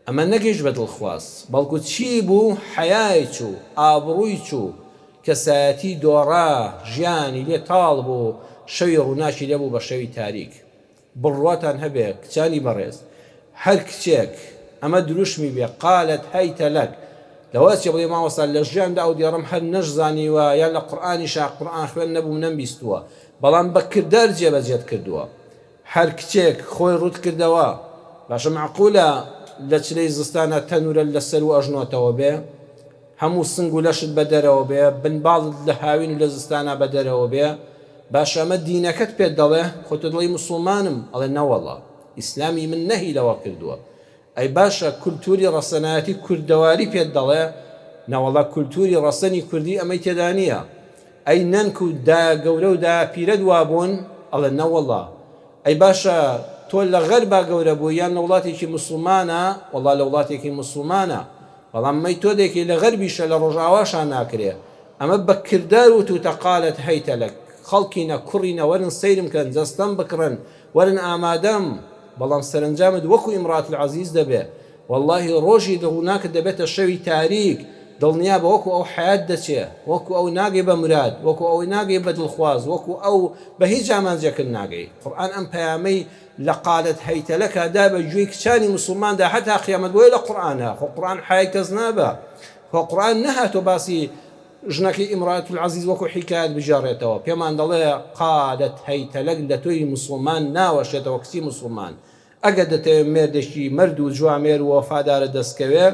Speaker 1: ئەمە نەگەیشت بە دڵخواست، بەڵکو چی بوو؟ حەیای چوو، ئابڕووی چوو، کەسایەتی دۆڕا، ژیانی لێ تاڵ بوو، شەوی ڕووناچی لێبوو بە شەوی تاریک. بڕواتان هەبێ کچانی بەڕێز، هەر کچێک ئەمە دروشمی بێ قالت هەیتە لەک، لەوەچێ بڵێ مامۆستا لە ژیاندا ئەو دیێڕم هەر نەشزانیوە یان لە قورئانیشا قورئان خوێن نەبووم نەمبیستووە، بەڵام بە کردار جێبەجێت کردووە. هەر کچێک خۆی ڕوت کردەوە، باشە معقولە لە چلەی زستانە تەنورە لەسەر و ئەژنۆتەوە بێ، هەموو سنگ و لەشت بە دەرەوە بێ، بنباڵت لە هاوین و لە زستانە بە دەرەوە بێ، باشە ئەمە دینەکەت پێت دەڵێ؟ خۆتە دڵی مسلمانم، ئەڵێ نەوەڵڵا ئیسلامی من نەهی لەوە کردووە. ئەی باشە کولتوری ڕەسەنایەتی کوردەواری پێت دەڵێ؟ نەوەڵڵا کولتوری ڕەسەنی کوردی ئەمەی تێدا نییە. ئەی نەنک و دا گەورە و دا پیرە دوابوون، ئەڵێ نەوەڵڵا. ئەی باشە تۆ لە غەربا گەورە بوو یان لە وڵاتێکی مسلمانە؟ وەڵڵا لە وڵاتێکی مسلمانە، بەڵام مەی تۆ دێکی لە غەربیشە لە ڕۆژاواشان ناکرێ. ئەمە بە کردار وتوتە قالت هەیتە لەک، خەڵکینە کوڕینە وەرن سەیرم کەن، جەستەم بکڕن، وەرن ئامادەم، بەڵام سەرنجامت وەکو ئیمرأەت العەزیز دەبێ. وەڵڵاهی ڕۆژی ڕووناکت دەبێتە شەوی تاریک، دڵنیا بە وەکو ئەو حیات دەچێ، وەکو ئەو ناگەی بە مراد، وەکو ئەو ناگەی بە دڵخواز، وەکو ئەو بە هیچ ئامانجێکرد ناگەی. قورئان ئەم پەیامەی لە قالت هەیتە لەکە دا بە گوێی کچانی مسلماندا هەتا قیامەت بۆیە لە قورئانە. خۆ قورئان حیای کەس نابە، خۆ قورئان نەهاتۆ باسی ژنەکەی ئیمرأەت العەزیز وەکو حیکایەت بژاڕێتەوە، پێمان دەڵێ قالت هەیتە لەک لە تۆی مسلمان ناوەشێتەوە کچی مسلمان. ئەگەر دەتەوێت مێردێکی مەرد و جوامێر و وەفادارە دەستکەوێ،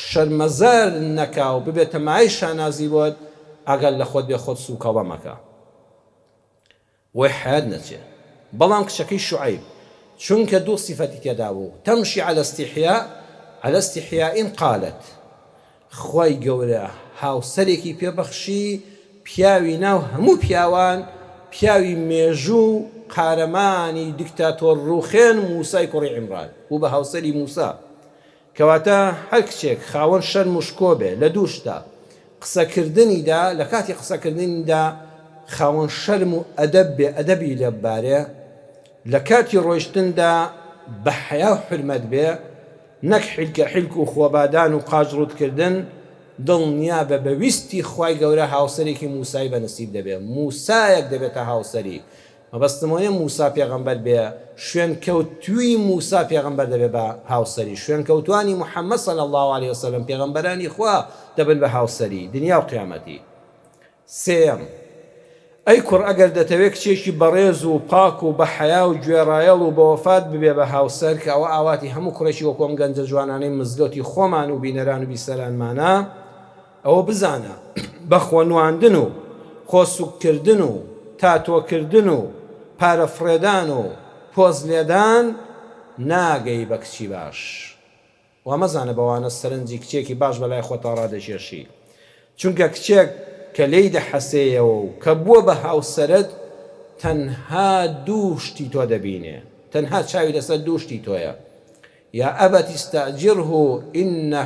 Speaker 1: شەرمەزار نەکا و ببێتە مای شانازی بۆت، ئەگەر لە خۆت بێ خۆت سوکەڵە مەکە، وەی حیات نەچێ. بەڵام کچەکەی شوعەیب چونکە دوو سیفەتی تێدا بوو، تەمشی عەلە استیحیا، عەلە استیحیائین قالت، خۆی گەورە هاوسەرێکی پێبەخشی، پیاوی ناو هەموو پیاوان، پیاوی مێژوو قارەمانی دیکتاتۆر ڕوخێن موسای کوڕی عیمران بوو بە هاوسەری موسا. کەواتە هەر کچێک خاوەن شەرم و شکۆ بێ لە دووشتا، قسەکردنیدا لە کاتی قسەکردنیدا خاوەن شەرم و ئەدەب بێ، ئەدەبی لەبارێ، لە کاتی ڕۆیشتندا بە حەیا و حرمەت بێ، نەک حیلکە حیلک و خۆبادان و قاژڕوتکردن. دڵنیا بە بەویستی خوای گەورە هاوسەرێکی موسای بەنسیب دەبێ، موسایەک دەبێتە هاوسەری. مەبەستمەوەیە موسا پێغەمبەر بێ، شوێن کەوتووی موسا پێغەمبەر دەبێ بە هاوسەری، شوێن کەوتوانی محەممەد صلی الله عليه وسلم پێغەمبەرانی خوا دەبن بە هاوسەری دنیا و قیامەتی. سێم، ئەی کوڕ ئەگەر دەتەوێت کچێکی بەڕێز و پاک و بە حەیا و گوێڕایەڵ و بە وەفات ببێ بە هاوسەر، کە ئەوە ئاواتی هەموو کوڕێکی وەکۆم گەنجە جوانانەی مزگەوتی خۆمان و بینەران و بیسەرانمانە، ئەوە بزانە بە خۆنواندن و خۆسوکردن و تاتۆکردن و پارەفرێدان و پۆزلێدان ناگەی بە کچی باش. وا مەزانە بەوانە سەرنجی کچێکی باش بەلای خۆتا ڕادەشێشی، چونکە کچێک کە لێی دەحەسەیەوە و کە بووە بە هاوسەرت، تەنها دوو شتی تۆ دەبینێ، تەنها چاوی لەسەر دوو شتی تۆیە. یا ئەبەت ئیستەئجیرهو ئینە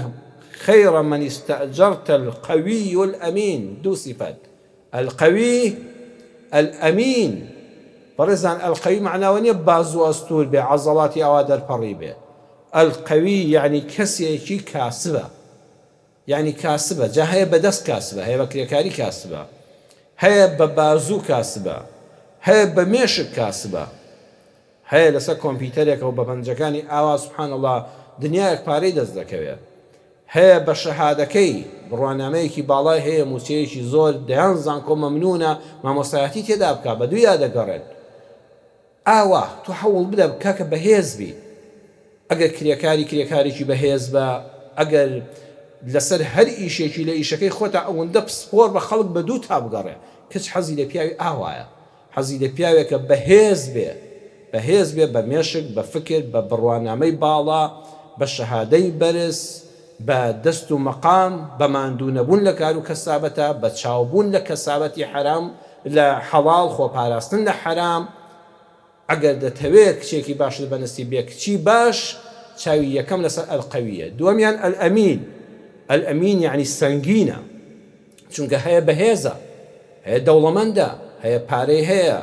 Speaker 1: خەیڕ من استأجرت القوي الأمين. دو صفات، القوي الأمين. بەڕێزان القوي معناوە نییە بازوو ئەستور بێ، عەزەڵاتی ئەوا دەرپەڕی بێ. القوي یعنی کەسێکی کاسبە، یعنی کاسبە، جا هەیە بەدەست کاسبە، هەیە بە کرێکاری کاسبە، هەیە بە بازوو کاسبە، هەیە بە مێشک کاسبە، هەیە لەسەر کۆمپیوتەرێکە و بە پەنجەکانی ئاوا سوبحان الله دنیایەک پارەی دەست دەکەوێت، هەیە بە شەهادەکەی بڕوانامەیەکی باڵای هەیە موچەیەکی زۆر دەیان زانکۆ مەمنونە مامۆستایەتی تێدا بکە، بە دوو یادەگەڕێت. ئاوا تو حەوڵ بدە کاکە بەهێز بی، ئەگەر کرێکارێکی بەهێز بە، ئەگەر لەسەر هەر ئیشێکی لە ئیشەکەی خۆتا ئەوەندە پسپۆر بە خەڵک بە دوو تا بگەڕێ. کەس حەزی لە پیاوی ئاوایە، حەزی لە پیاوێکە بەهێز بێ بە مێشک، بە فکر، بە بڕوانامەی باڵا، بە شەهادەی بەرز، بە دەست و مەقام، بە ماندوو نەبوون لە کار و کەسابەتە، بە چاوبوون لە کەسابەتی حرام لە حەڵاڵ، خۆپاراستن لە حرام. ئەگەر دەتەوێت کچێکی باشت بەنستی بێ، کچی باش چاوی یەکەم لەسەر ئەلقەویە، دووەمیان ئەلئەمین یعنی سەنگینە، چونکە هەیە بەهێزە، هەیە دەوڵەمەندە، هەیە پارەی هەیە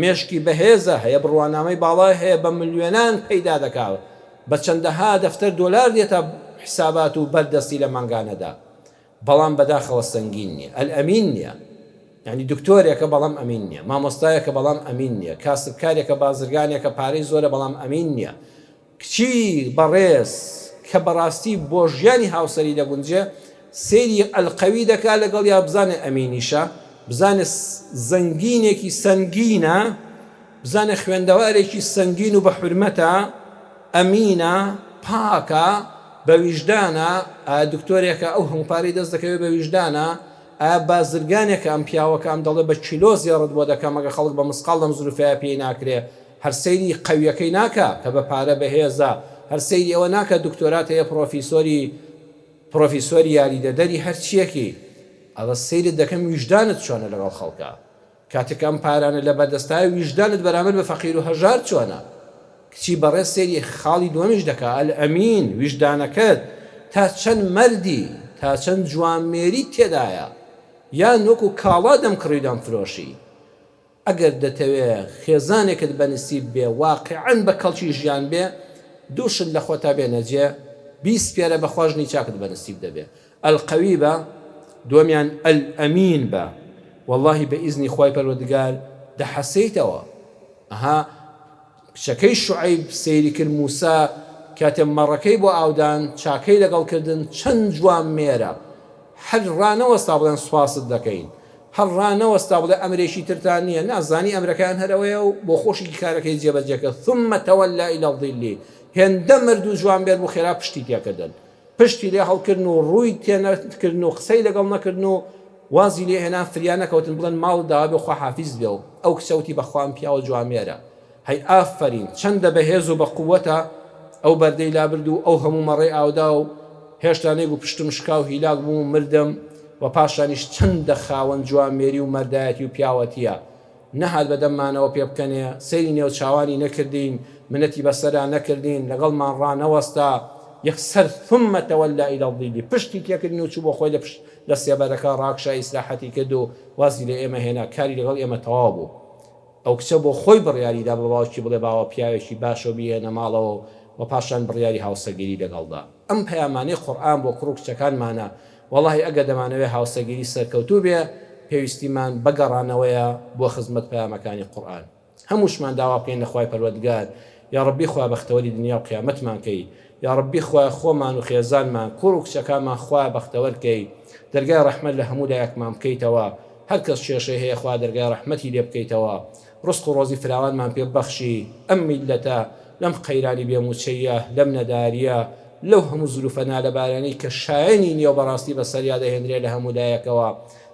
Speaker 1: مێشکی بەهێزە، هەیە بڕوانامەی باڵای هەیە، بە ملیۆنان پەیدا دەکاوە، بە چەندەها دەفتەر دۆلار دێتە حسابات و بەردەستی لە مانگانەدا، بەڵام بەداخەوە سەنگین نییە، ئەلئەمین نییە. یعنی دکتۆرێکە بەڵام ئەمین نییە، مامۆستایەکە بەڵام ئەمین نییە، کاسبکارێکە بازرگانێکە پارەی زۆرە بەڵام ئەمین نییە. کچی بەڕێز کە بەڕاستی بۆ ژیانی هاوسەری دەگونجێ، سەیری ئەلقەوی دەکا لەگەڵ یا بزانێ ئەمینیشە، بزانێ زەنگینێکی سەنگینە، بزانێ خوێندەوارێکی سەنگین و بە حورمەتە، ئەمینە، پاکە، بە ویژدانە. دکتۆرێکە ئەو هەموو پارەی دەست دەکەوێت بە ویژدانە. بازرگانێکە ئەم پیاوەکە ئەم دەڵێ بە کیلۆ زێڕت بۆ دەکەم، ئەگە خەڵک بە مسقال لەم زروفەیە پێی ناکرێ، هەر سەیری قەویەکەی ناکە کە بە پارە بەهێزە، هەر سەیری ئەوە ناکە دکتۆرات هەیە پرۆفیسۆری یاریدەدەری هەرچیەکی، ئەوە سەیرت دەکەم ویژدانت چۆنە لەگەڵ خەڵکە، کاتێک ئەم پارانە لە بەردەستای ویژدانت بەرامبەر بە فەقیر و هەژار چۆنە. کچی بەڕێز سەیری خاڵی دووەمیش دەکا، ئەلئەمین، ویژدانەکەت تا چەند مەردی، تا چەند جوانمێری تێدایە، یان وەکو کاڵا دەمکڕی دەمفرۆشی. ئەگەر دەتەوێت خێزانێکت بەنسیب بێ، واقعەن بە کەڵکی ژیان بێ، دووشت لە خۆتا بێنەجێ، 20 پێرە بە خۆشنی چاکت بەنسیب دەبێ. ئەلقەوی بە، دووەمیان ئەلئەمین بە، واللهی بە ئیزنی خوای پەروەردگار دەحەسەیتەوە. شەکەی شوعەیب سەیری کرد موسا کاتێ مەڕەکەی بۆ ئاودان، چاکەی لەگەڵکردن، چەند جوان مێرە، هەر ڕانەوەستا بڵێن سوپاست دەکەین، هەر ڕانەوەستا بڵێ ئەمرێکی ترتان نییە، نازانی ئەمرەکان هەرەوەیە و بۆ خۆشی کارەکەی جێبەجێکرد. ثم تەوەلا إلى الظل، هێندە مرد و جوان بێت بۆ خێرا پشتی تێکردن، پشتی لێ هەڵکردن و ڕووی تێنەکردن و قسەی لەگەڵ نەکردن و وازی لێ هێنا فریان نەکەوتن بڵێن ماڵ داوا بێ خوا حافیز بێ و ئەو کچەوتی بەخوام پیاوە جوامێرە. هەی ئافرین، چەندە بەهێز و بە قووەتە ئەو بەردەی لابرد و ئەو هەموو مەڕێی ئاودا و هێشتا نەیگو پشتم شکا و هیلاک بووم و مردم، و پاشانیش چەندە خاوەن جوانمێری و مەردایەتی و پیاوەتیە. نەهات بەدەممانەوە پێ بکەنێ، سەیری نێو چاوانی نەکردین، منەتی بەسەرا نەکردین، لەگەڵمان ڕانەوەستا، یەکسەر ثم تەوەلا إلى الظل، پشتی تێکردین و چوو بۆ خۆی لە سێبەرەکە ڕاکشا ئیسلاحەتی کرد و وازی لە ئێمە هێنا، کاری لەگەڵ ئێمە تەواو بوو. ئەو کچە بۆ خۆی بڕیاریدا بە باوکی بڵێ باوە پیاوێکی باشە بیهێنە ماڵەوە و پاشان بڕیاری هاوسەگیری لەگەڵدا. ئەم پەیامانەی قورئان بۆ کوڕ و کچەکانمانە. وەڵاهی ئەگە دەمانەوێت هاوسەگیری سەرکەوتوو بێ، پێویستیمان بەگەڕانەوەیە بۆ خزمەت پەیامەکانی قورئان. هەمووشمان داوا بکەین لە خوای پەروەردگار، یا ڕەبی خوا بەختەوەری دنیا و قیامەتمان کەی، یا ڕەبی خوا خۆمان و خێزانمان، کوڕ و کچەکانمان خوا بەختەوەر کەی، دەرگای ڕەحمەت لە هەموو لایەکمان بکەیتەوە، هەر کەس کێشەی هەیە خوا دەرگای ڕەحمەتی لێ بکەیتەوە، ڕزق و ڕۆزی فراوانمان پێ بەخشی، ئەم میلەتە لەم قەیرانی بێموچەیە، لەم نەداریە، لەو هەموو زولوفە نالەبارانەی کە شایەنی نییە و بەڕاستی بەسەریا دەهێنرێ لە هەموو لایەکەوە.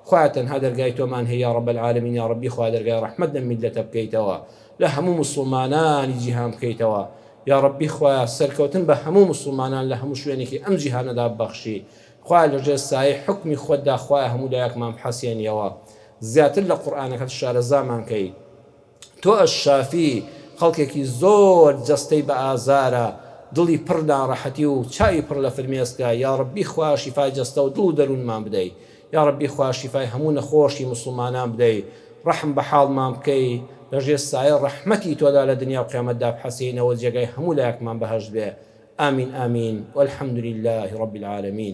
Speaker 1: خوا تەنها دەرگای تۆمان هەیە یا ڕەب العالەمین، یا ڕەبی خوا دەرگای ڕەحمەت لەم میلەتە بکەیتەوە، لە هەموو موسڵمانانی جیهان بکەیتەوە، یا ڕەبی خوا سەرکەوتن بە هەموو موسڵمانان لە هەموو شوێنێکی ئەم جیهانەدا ببەخشی. خوا لەژێر سایە حکمی خۆتدا خوا هەموو لایەکمان بحەسێنیەوە، زیاتر لە قورئانەکەت شارەزامان کەی. تۆ ئەشافی، خەڵکێکی زۆر جەستەی بە ئازارە، دڵی پڕ ناڕەحەتی و چای پڕ لە فرمێسکە، یا ڕەبی خوا شیفای جەستە و دڵ و دەروونمان بدەی، یا ڕەبی خوا شیفای هەموو نەخۆشی موسڵمانان بدەی، ڕەحم بە حاڵمان بکەی، لەژێر سایە ڕەحمەتی تۆدا لە دنیا و قیامەتدا بحەسێنەوە، جێگای هەموو لایەکمان بەهەشت بێ. آمین آمین والحمد لله رب العالمين.